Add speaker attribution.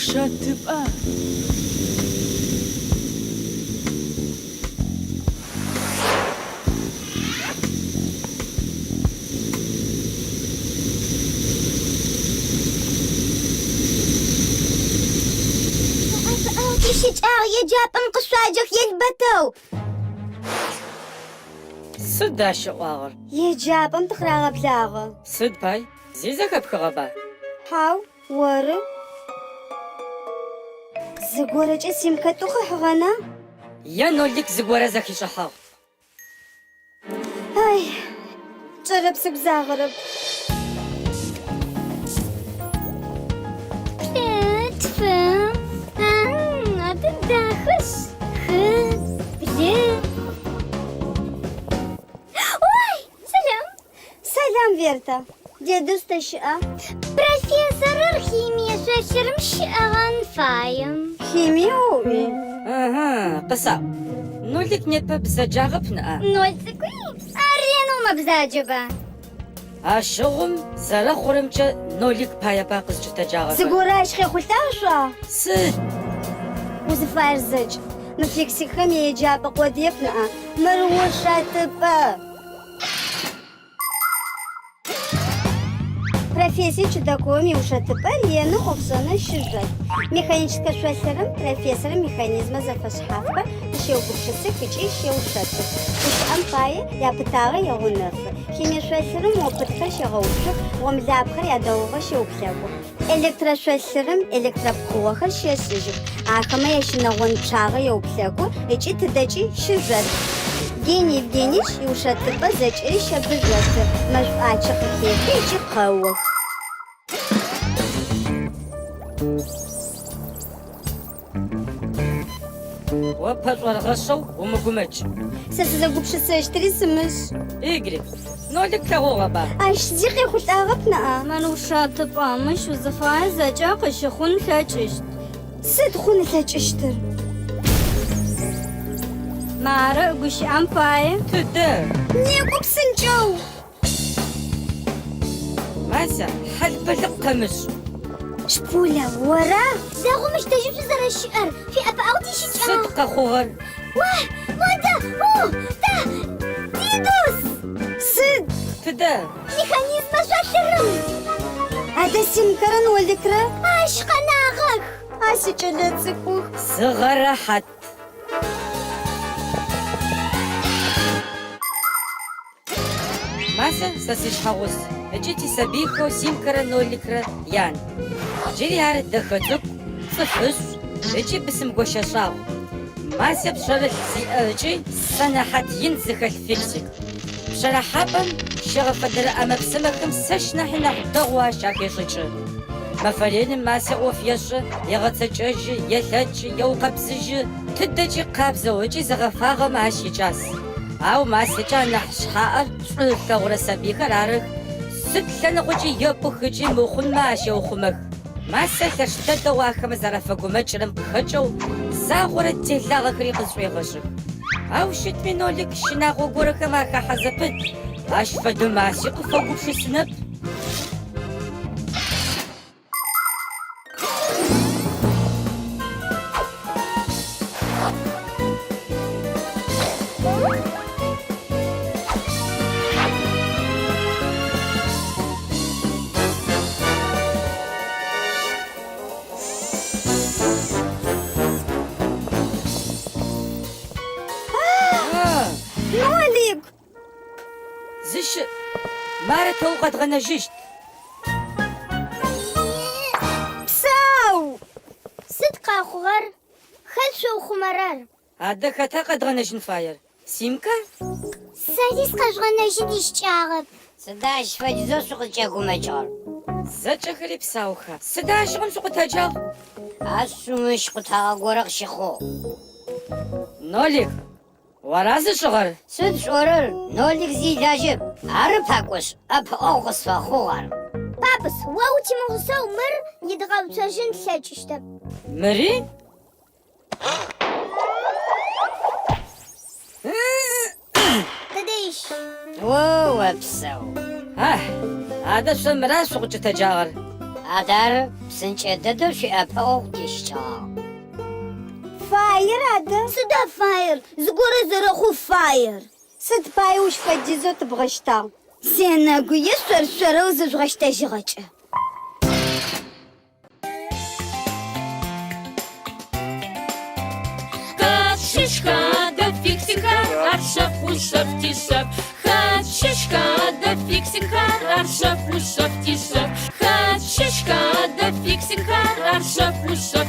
Speaker 1: وشاتبقى
Speaker 2: يجابن قصواجك يلبتو
Speaker 1: صد شواغر
Speaker 2: يجابن تقرا بلاغ
Speaker 1: صد باي زيزك بكغبا
Speaker 2: هاو ور زغورج اسم كتوخ حغنا
Speaker 1: يا نولك زغورة زكي شحاغ
Speaker 2: هاي جرب سك زغرب تفهم داخش خز بلي واي سلام فيرتا ديدوس تشقى بروفيسور الخيمياء شاشر مشقى فايم خيميوي
Speaker 1: اها قصا نولك نيبا بزجاغبنا
Speaker 2: نولتكوي أرينو مبزاجبا
Speaker 1: الشغم زرا خورمجا نولك بايا باقز جتجاغب
Speaker 2: سيقوراش خي خلتاشا
Speaker 1: صد
Speaker 2: وزفاير زج مفيكسيكم يجابق وديفنا مروشة تبا профессия чудаком и ушатыпа Лена Овсона Шижет. Механическая швейцаром профессора механизма зафашхавка шеугубшицы кычи шеушатып. Уж ампае я пытала я гунефы. Химия швейцаром опытка шегаушек, гомзапхар я долго шеуплягу. Электрошвейцаром электропкуахар шешижик. Ахама я шинагон чага я уплягу, ичи тыдачи Шижет. Евгений Евгеньевич и ушатыпа зачири шабыжеты. Мажвача хахеты ичи қауых.
Speaker 1: وبهالصور غشوا ومقومتش
Speaker 2: سأزغبشة اشتري سمش.
Speaker 1: اجري نولك كغوغبا
Speaker 2: اش دقي خلت اغبنا منو شاطب امش وزفاي زجا قشخون ثاجشت صدخون ثاجشتر مارا قش امباي
Speaker 1: تدا
Speaker 2: نيكو بسنجو
Speaker 1: ماسا حل بلق قمش
Speaker 2: شبولا ورا داغو مش تجيب زر الشعر في ابا اغدي شجاع
Speaker 1: صدق خوغر
Speaker 2: واه ماذا دا ديدوس صد
Speaker 1: تدا
Speaker 2: ميكانيزم شاشرم هذا سمكرن والذكرى عشق ناغك عاشي جلاتكوخ
Speaker 1: صغر حد ماسا ساسيش حوز اجيتي سبيكو سيمكرا نولكرا يان جيري هارد دخدك صفش اجي بسم قوشا شاو ماسا بشرح زي اجي سنحات ينزخ الفيلسك بشرحابا شغف در اما بسمكم سشنا حنا دغوا شاكي شيشي مفرين ماسا اوفيش يغتجج يلج يوقبزج تدجي قابزة وجي زغفاغ ماشي جاس أو ماسا جانا حشحاء ثغرة سبيكا رارك ستلنا غجي يبخجي مخون ماشي وخمك ماسا لشتد واخم زرفاقو مجرم بخجو زاغورة تيلاغ كريق زويغشك أو شت منولك شناغو غورك ماكا حزبت أشفدو ماسي قفاقو بشسنب
Speaker 2: نوليك
Speaker 1: زش مارا توقت غنجشت
Speaker 2: بساو صدق أخوغر خلشو خمرار
Speaker 1: هذا كتا قد غنجن فاير سيمكا
Speaker 2: سادس قشغنا جديش تعغب
Speaker 3: صداش فجزو سوق تشاكو مجار
Speaker 1: زجا خريب ساوخا سداش غنسوق تجاغ
Speaker 3: عسو مش قطها غورق شخو
Speaker 1: نولك وراز شغر
Speaker 3: سد شورر نولك زي لاجب عرب هاكوش اب اوغس فاخوغر
Speaker 2: بابس واوتي مغسو مر يدغاو تاجن ساجشتب
Speaker 1: مري
Speaker 2: تديش
Speaker 3: واو ابسو
Speaker 1: هذا شو مرا سوق تجاغر
Speaker 3: Адар псынкӏэ дэдэу шъуиӏэпыӏэу дещтыгъ.
Speaker 2: Фаер ада?
Speaker 4: Сыда фаер? Зыгорэ зэрэхъу фаер.
Speaker 2: Сыд пае ушфэдизэу тыбгъэщтагъ?
Speaker 4: Сенэгуе шъор-шъорэу зыжъугъэщтэжьыгъэкӏэ.
Speaker 5: Шишка да фиксика, аршав ушав тишав. Шишка да фиксика, аршав ушав тишав. Шишка да фиксика, аршав ушав